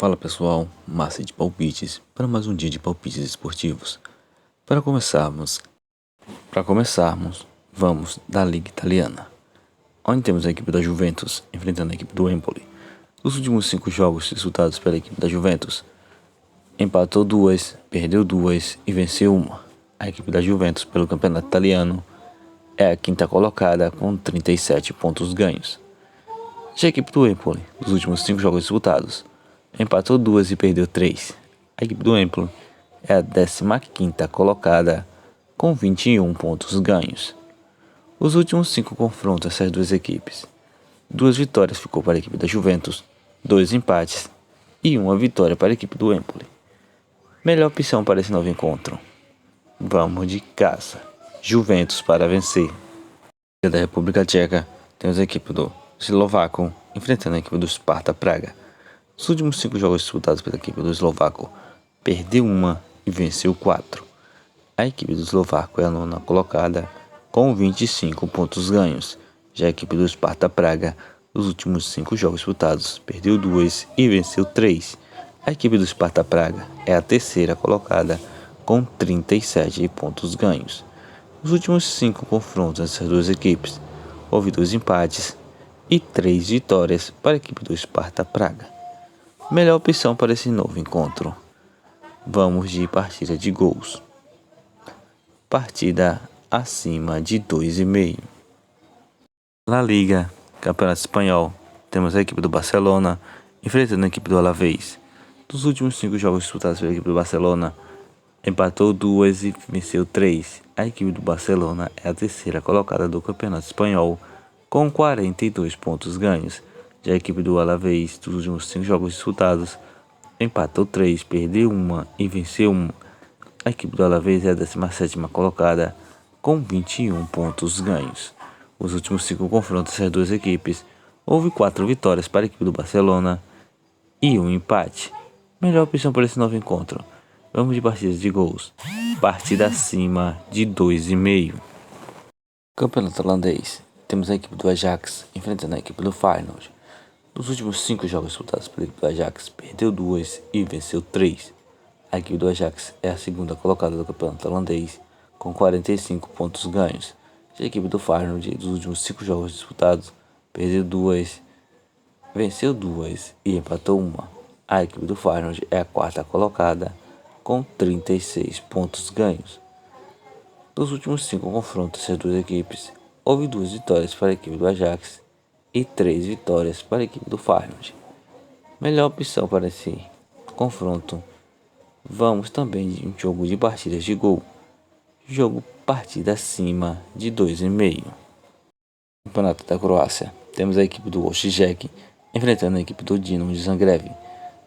Fala pessoal, massa de palpites para mais um dia de palpites esportivos. Para começarmos, vamos da Liga Italiana, onde temos a equipe da Juventus enfrentando a equipe do Empoli. Os últimos 5 jogos disputados pela equipe da Juventus, empatou 2, perdeu 2 e venceu 1. A equipe da Juventus pelo campeonato italiano é a quinta colocada com 37 pontos ganhos. Já a equipe do Empoli, nos últimos 5 jogos disputados, empatou 2 e perdeu 3. A equipe do Empoli é a 15ª colocada com 21 pontos ganhos. Os últimos 5 confrontos dessas duas equipes, 2 vitórias ficou para a equipe da Juventus, 2 empates e 1 vitória para a equipe do Empoli. Melhor opção para esse novo encontro. Vamos de casa. Juventus para vencer. Da República Tcheca, temos a equipe do eslovaco enfrentando a equipe do Sparta Praga. Nos últimos 5 jogos disputados pela equipe do eslovaco, perdeu 1 e venceu 4. A equipe do eslovaco é a 9ª colocada com 25 pontos ganhos. Já a equipe do Sparta Praga, nos últimos 5 jogos disputados, perdeu 2 e venceu 3. A equipe do Sparta Praga é a 3ª colocada com 37 pontos ganhos. Nos últimos 5 confrontos dessas duas equipes, houve 2 empates e 3 vitórias para a equipe do Sparta Praga. Melhor opção para esse novo encontro. Vamos de partida de gols. Partida acima de 2,5. La Liga, Campeonato Espanhol, temos a equipe do Barcelona enfrentando a equipe do Alavés. Dos últimos 5 jogos disputados pela equipe do Barcelona, empatou 2 e venceu 3. A equipe do Barcelona é a 3ª colocada do Campeonato Espanhol com 42 pontos ganhos. Já a equipe do Alavés, dos últimos 5 jogos disputados, empatou 3, perdeu 1 e venceu 1. A equipe do Alavés é a 17ª colocada com 21 pontos ganhos. Os últimos 5 confrontos dessas duas equipes, houve 4 vitórias para a equipe do Barcelona e 1 empate. Melhor opção para esse novo encontro. Vamos de partidas de gols. Partida acima de 2,5. Campeonato holandês. Temos a equipe do Ajax enfrentando a equipe do Feyenoord. Nos últimos 5 jogos disputados pela equipe do Ajax, perdeu 2 e venceu 3. A equipe do Ajax é a 2ª colocada do campeonato holandês com 45 pontos ganhos. Já a equipe do Feyenoord, dos últimos 5 jogos disputados, perdeu 2, venceu 2 e empatou 1. A equipe do Feyenoord é a 4ª colocada com 36 pontos ganhos. Dos últimos 5 confrontos dessas duas equipes, houve 2 vitórias para a equipe do Ajax e 3 vitórias para a equipe do Feyenoord. Melhor opção para esse confronto. Vamos também de um jogo de partidas de gol. Jogo partida acima de 2,5. Campeonato da Croácia. Temos a equipe do Osijek enfrentando a equipe do Dinamo de Zagreb.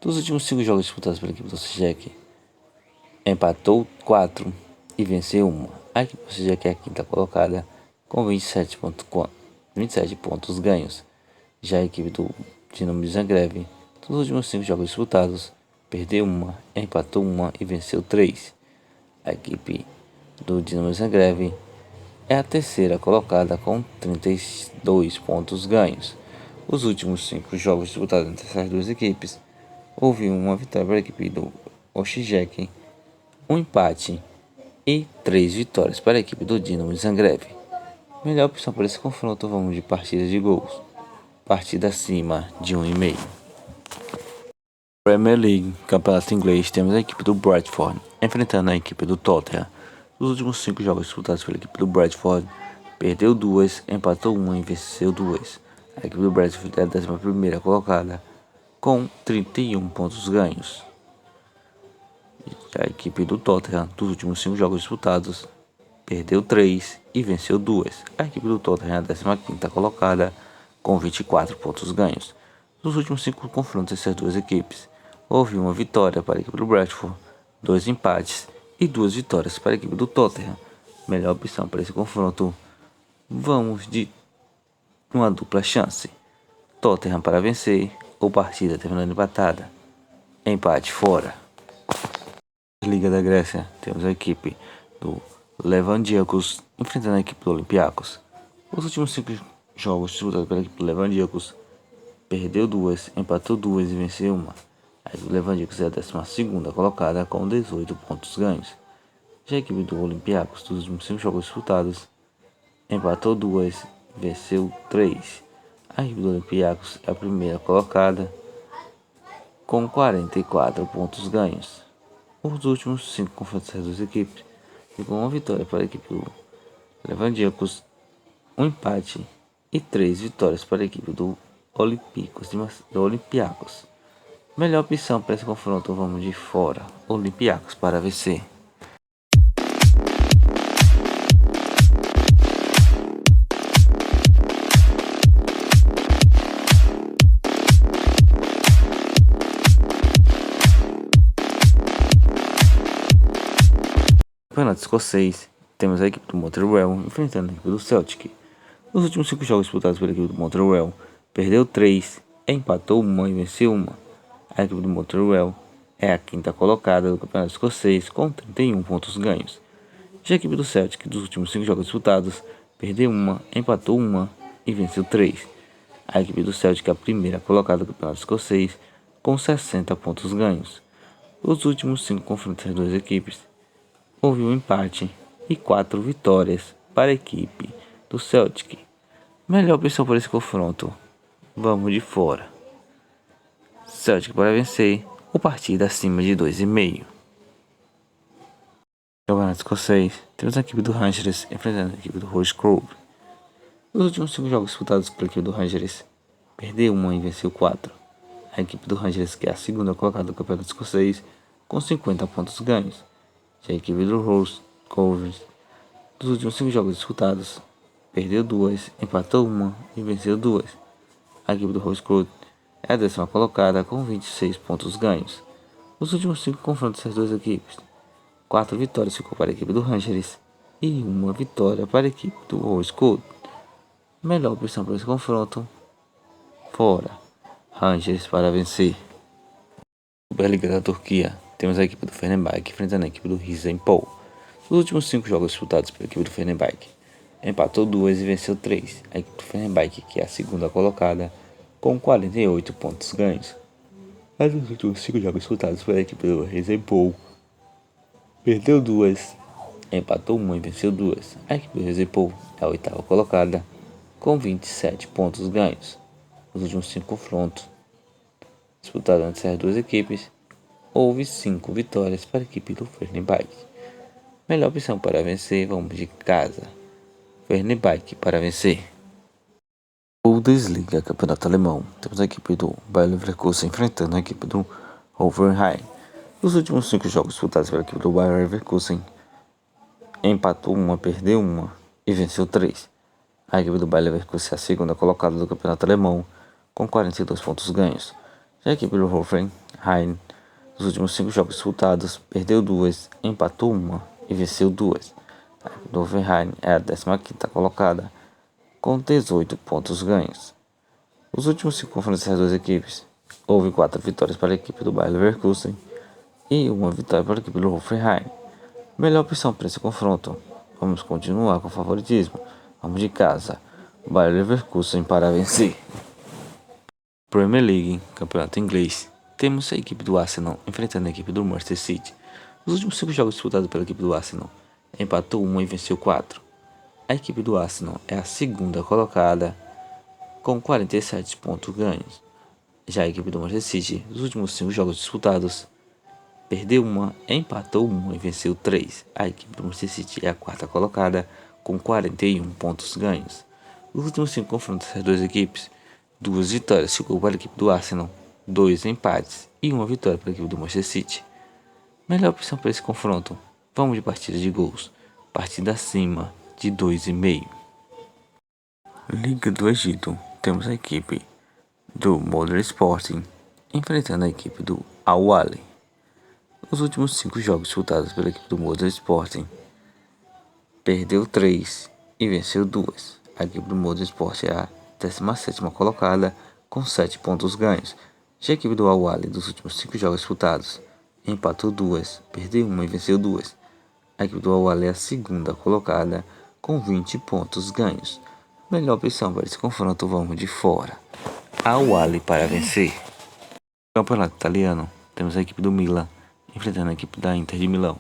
Dos últimos 5 jogos disputados pela equipe do Osijek, empatou 4 e venceu 1. A equipe do Osijek é a 5ª colocada com 27 pontos ganhos. Já a equipe do Dinamo de Zagreb, dos últimos 5 jogos disputados, perdeu 1, empatou 1 e venceu 3. A equipe do Dinamo de Zagreb é a 3ª colocada com 32 pontos ganhos. Os últimos 5 jogos disputados entre essas duas equipes, houve 1 vitória para a equipe do Osijek, 1 empate e 3 vitórias para a equipe do Dinamo de Zagreb. Melhor opção para esse confronto, vamos de partidas de gols. Partida acima de 1,5. Premier League, Campeonato Inglês, temos a equipe do Bradford enfrentando a equipe do Tottenham. Nos últimos 5 jogos disputados pela equipe do Bradford, perdeu 2, empatou 1 e venceu 2. A equipe do Bradford é a 11ª colocada com 31 pontos ganhos. Já a equipe do Tottenham, dos últimos 5 jogos disputados, perdeu 3 e venceu 2. A equipe do Tottenham é a 15ª colocada com 24 pontos ganhos. Nos últimos 5 confrontos dessas duas equipes, houve 1 vitória para a equipe do Bradford, 2 empates e 2 vitórias para a equipe do Tottenham. Melhor opção para esse confronto, vamos de uma dupla chance. Tottenham para vencer ou partida terminando empatada. Empate fora. Liga da Grécia, temos a equipe do Levanthiakos enfrentando a equipe do Olympiacos. Os últimos 5 jogos disputados pela equipe do Levanthiakos, perdeu 2, empatou 2 e venceu 1. A A equipe do Levandicos é a 12ª colocada com 18 pontos ganhos. Já a equipe do Olympiacos, dos últimos 5 jogos disputados, empatou 2, venceu 3. A equipe do Olympiacos é a primeira colocada com 44 pontos ganhos. Os últimos 5 confrontos das duas equipes ficou uma vitória para a equipe do Levandicos, um empate e 3 vitórias para a equipe do Olympiacos. Melhor opção para esse confronto, vamos de fora. Olympiacos para vencer. Campeonato escocês, temos a equipe do Motherwell enfrentando a equipe do Celtic. Nos últimos 5 jogos disputados pela equipe do Motherwell, perdeu 3, empatou 1 e venceu 1. A equipe do Motherwell é a 5ª colocada do campeonato escocês com 31 pontos ganhos. Já a equipe do Celtic, dos últimos 5 jogos disputados, perdeu 1, empatou 1 e venceu 3. A equipe do Celtic é a primeira colocada do campeonato escocês com 60 pontos ganhos. Os últimos 5 confrontos das duas equipes, houve um empate e 4 vitórias para a equipe do Celtic. Melhor opção para esse confronto, vamos de fora. Celtic para vencer, o partido acima de 2,5. Campeonato escocês, temos a equipe do Rangers enfrentando a equipe do Rose Grove. Nos últimos 5 jogos disputados pela equipe do Rangers, perdeu 1 e venceu 4. A equipe do Rangers, que é a 2ª colocada do campeonato escocês, com 50 pontos ganhos. Já a equipe do Rose Grove, dos últimos 5 jogos disputados, perdeu 2, empatou 1 e venceu 2. A equipe do Rose Grove é a 10ª colocada com 26 pontos ganhos. Os últimos 5 confrontos das duas equipes, 4 vitórias ficou para a equipe do Rangers e 1 vitória para a equipe do Rose Grove. Melhor opção para esse confronto, fora. Rangers para vencer. Superliga da Turquia, temos a equipe do Fenerbahçe enfrentando a equipe do Rizenpol. Nos últimos 5 jogos disputados pela equipe do Fenerbahçe, empatou 2 e venceu 3. A equipe do Fenerbahçe, que é a 2ª colocada, com 48 pontos ganhos. Mas nos últimos 5 jogos disputados pela equipe do Rizenpol, perdeu 2, empatou 1 e venceu 2. A equipe do Rizenpol é a 8ª colocada, com 27 pontos ganhos. Nos últimos 5 confrontos disputados entre as duas equipes, houve 5 vitórias para a equipe do Fenerbahçe. Melhor opção para vencer, vamos de casa. Fenerbahçe para vencer. Bundesliga, campeonato alemão. Temos a equipe do Bayer Leverkusen enfrentando a equipe do Hoffenheim. Nos últimos 5 jogos disputados pela equipe do Bayer Leverkusen, empatou 1, perdeu 1 e venceu 3. A equipe do Bayer Leverkusen é a 2ª colocada do campeonato alemão com 42 pontos ganhos. Já a equipe do Hoffenheim, nos últimos 5 jogos disputados, perdeu 2, empatou 1 e venceu 2. A equipe do Hoffenheim é a 15ª colocada com 18 pontos ganhos. Os últimos 5 confrontos das duas equipes, houve 4 vitórias para a equipe do Bayer Leverkusen e 1 vitória para a equipe do Hoffenheim. Melhor opção para esse confronto, vamos continuar com o favoritismo. Vamos de casa, Bayer Leverkusen para vencer. Premier League, campeonato inglês, temos a equipe do Arsenal enfrentando a equipe do Manchester City. Nos últimos 5 jogos disputados pela equipe do Arsenal, empatou 1 e venceu 4. A equipe do Arsenal é a 2ª colocada com 47 pontos ganhos. Já a equipe do Manchester City, nos últimos 5 jogos disputados, perdeu 1, empatou 1 e venceu 3. A equipe do Manchester City é a 4ª colocada com 41 pontos ganhos. Nos últimos 5 confrontos das duas equipes, 2 vitórias ficou para a equipe do Arsenal, 2 empates e 1 vitória para a equipe do Manchester City. Melhor opção para esse confronto, vamos de partida de gols, partida acima de 2,5. Liga do Egito, temos a equipe do Modern Sporting enfrentando a equipe do Al Ahly. Nos últimos 5 jogos disputados pela equipe do Modern Sporting, perdeu 3 e venceu 2. A equipe do Modern Sporting é a 17ª colocada com 7 pontos ganhos. Já a equipe do Al Ahly, dos últimos 5 jogos disputados, empatou 2, perdeu 1 e venceu 2. A equipe do Al Ahly é a 2ª colocada com 20 pontos ganhos. Melhor opção para esse confronto, vamos de fora. Al Ahly para vencer. Campeonato italiano, temos a equipe do Milan enfrentando a equipe da Inter de Milão.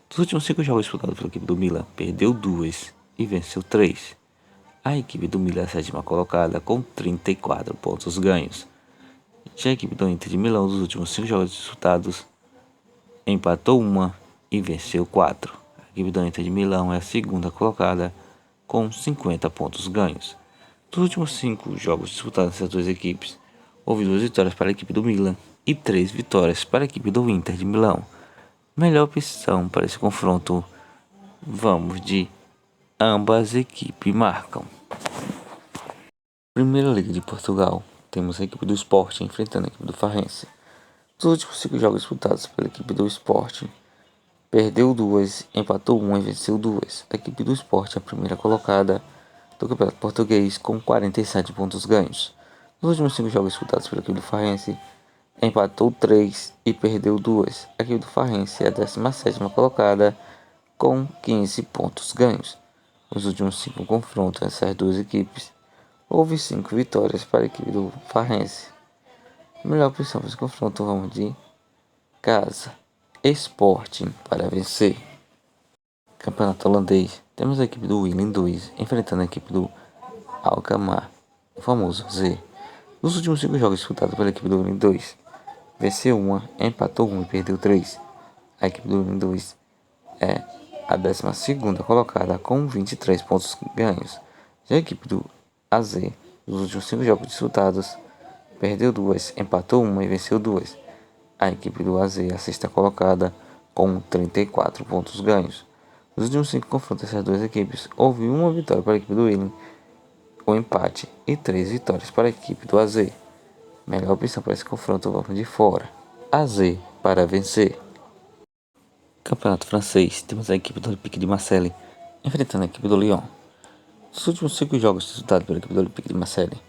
Dos últimos 5 jogos disputados pela equipe do Milan, perdeu 2 e venceu 3. A equipe do Milan é a sétima colocada com 34 pontos ganhos. Já a equipe do Inter de Milão, dos últimos 5 jogos disputados, empatou 1 e venceu 4. A equipe do Inter de Milão é a segunda colocada com 50 pontos ganhos. Dos últimos 5 jogos disputados nessas duas equipes, houve 2 vitórias para a equipe do Milan e 3 vitórias para a equipe do Inter de Milão. Melhor opção para esse confronto, vamos de ambas equipes marcam. Primeira Liga de Portugal, temos a equipe do Sport enfrentando a equipe do Farense. Dos últimos 5 jogos disputados pela equipe do Sport, perdeu 2, empatou 1 e venceu 2. A equipe do Sport é a primeira colocada do Campeonato Português com 47 pontos ganhos. Nos últimos 5 jogos disputados pela equipe do Farense, empatou 3 e perdeu 2. A equipe do Farense é a 17ª colocada com 15 pontos ganhos. Nos últimos 5 confrontos essas duas equipes, houve 5 vitórias para a equipe do Farense. Melhor opção para esse confronto, vamos de casa. Sporting para vencer. Campeonato holandês, temos a equipe do Willem 2 enfrentando a equipe do Alkmaar, o famoso Z. Nos últimos 5 jogos disputados pela equipe do Willem 2, venceu 1, empatou 1 e perdeu 3. A equipe do Willem 2 é a 12ª colocada com 23 pontos ganhos. Já a equipe do AZ, nos últimos 5 jogos disputados, perdeu 2, empatou 1 e venceu 2. A equipe do AZ é a 6ª colocada com 34 pontos ganhos. Nos últimos 5 confrontos dessas duas equipes, houve 1 vitória para a equipe do Willem, um empate e 3 vitórias para a equipe do AZ. Melhor opção para esse confronto, vamos de fora. AZ para vencer. Campeonato francês, temos a equipe do Olympique de Marseille enfrentando a equipe do Lyon. Nos últimos 5 jogos disputados pela equipe do Olympique de Marseille,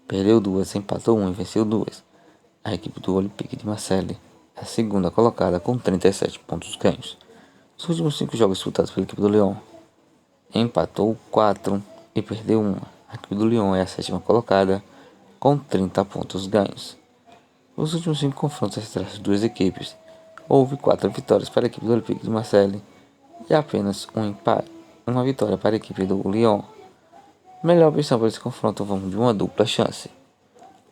perdeu 2, empatou 1 e venceu 2. A equipe do Olympique de Marseille é a segunda colocada com 37 pontos ganhos. Nos últimos 5 jogos disputados pela equipe do Lyon, empatou 4 e perdeu 1. A equipe do Lyon é a 7ª colocada com 30 pontos ganhos. Nos últimos 5 confrontos entre as duas equipes, houve 4 vitórias para a equipe do Olympique de Marseille e apenas um empate, uma vitória para a equipe do Lyon. Melhor opção para esse confronto, vamos de uma dupla chance.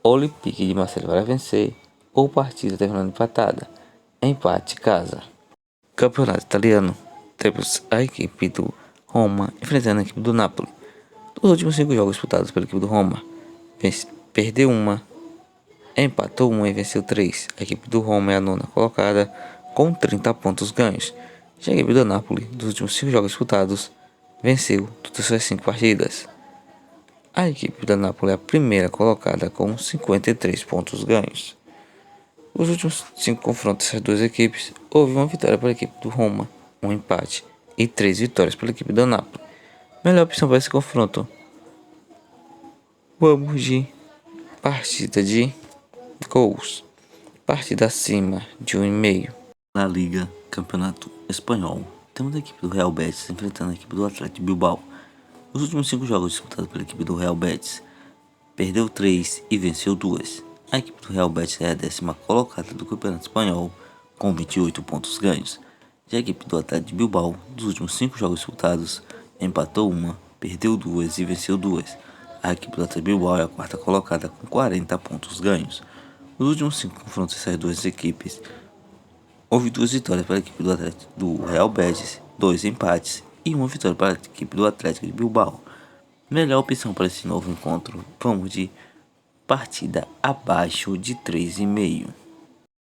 Olympique de Marseille para vencer ou partida terminando empatada. Empate casa. Campeonato italiano, temos a equipe do Roma enfrentando a equipe do Napoli. Nos últimos 5 jogos disputados pela equipe do Roma, perdeu 1, empatou 1 e venceu 3. A equipe do Roma é a 9ª colocada com 30 pontos ganhos. Já a equipe do Napoli, dos últimos 5 jogos disputados, venceu todas as suas 5 partidas. A equipe da Napoli é a primeira colocada com 53 pontos ganhos. Nos últimos 5 confrontos dessas duas equipes, houve 1 vitória para a equipe do Roma, 1 empate e 3 vitórias pela equipe da Napoli. Melhor opção para esse confronto, vamos de partida de gols. Partida acima de 1,5. Na Liga Campeonato Espanhol, temos a equipe do Real Betis enfrentando a equipe do Atlético Bilbao. Nos últimos 5 jogos disputados pela equipe do Real Betis, perdeu 3 e venceu 2. A equipe do Real Betis é a 10ª colocada do Campeonato Espanhol com 28 pontos ganhos. Já a equipe do Atlético Bilbao, dos últimos 5 jogos disputados, empatou 1, perdeu 2 e venceu 2. A equipe do Atlético Bilbao é a 4ª colocada com 40 pontos ganhos. Nos últimos 5 confrontos dessas duas equipes, houve 2 vitórias para a equipe do Real Betis, 2 empates e 1 vitória para a equipe do Atlético de Bilbao. Melhor opção para esse novo encontro, vamos de partida abaixo de 3,5.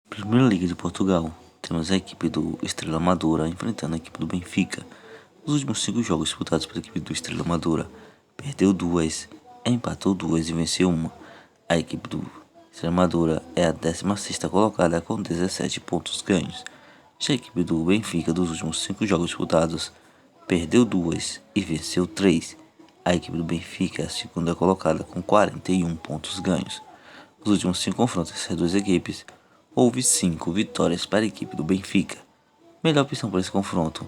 Primeira Liga de Portugal, temos a equipe do Estrela Amadora enfrentando a equipe do Benfica. Nos últimos 5 jogos disputados pela equipe do Estrela Amadora, perdeu 2, empatou 2 e venceu 1. A equipe do Estrela Amadora é a 16ª colocada com 17 pontos ganhos. Já a equipe do Benfica, dos últimos 5 jogos disputados, perdeu 2 e venceu 3. A equipe do Benfica é a 2ª colocada com 41 pontos ganhos. Nos últimos 5 confrontos dessas duas equipes, houve 5 vitórias para a equipe do Benfica. Melhor opção para esse confronto,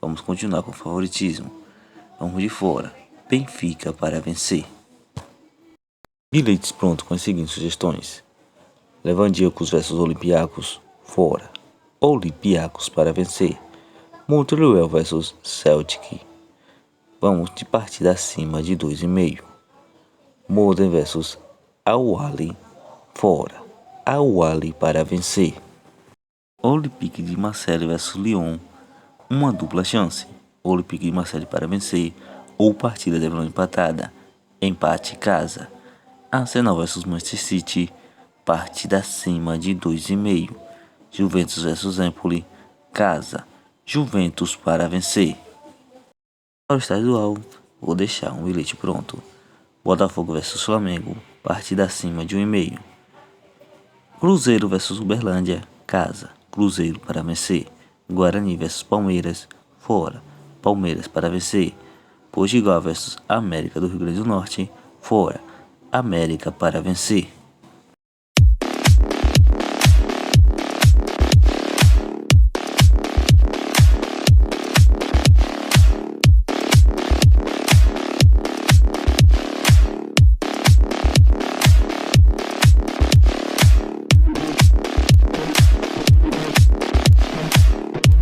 vamos continuar com o favoritismo. Vamos de fora, Benfica para vencer. Bilhetes pronto com as seguintes sugestões: Levandíacos vs Olympiacos, fora. Olympiacos para vencer. Montreal versus Celtic. Vamos de partida acima de 2,5. Modern versus Al-Ahly, fora. Al-Ahly para vencer. Olympique de Marseille versus Lyon. Uma dupla chance. Olympique de Marseille para vencer ou partida de empatada. Empate casa. Arsenal versus Manchester City. Partida acima de 2,5. Juventus versus Empoli. Casa. Juventus para vencer. Para o estadual, vou deixar um bilhete pronto. Botafogo versus Flamengo. Partida acima de 1,5. Cruzeiro versus Uberlândia. Casa. Cruzeiro para vencer. Guarani versus Palmeiras. Fora. Palmeiras para vencer. Potiguar versus América do Rio Grande do Norte. Fora. América para vencer.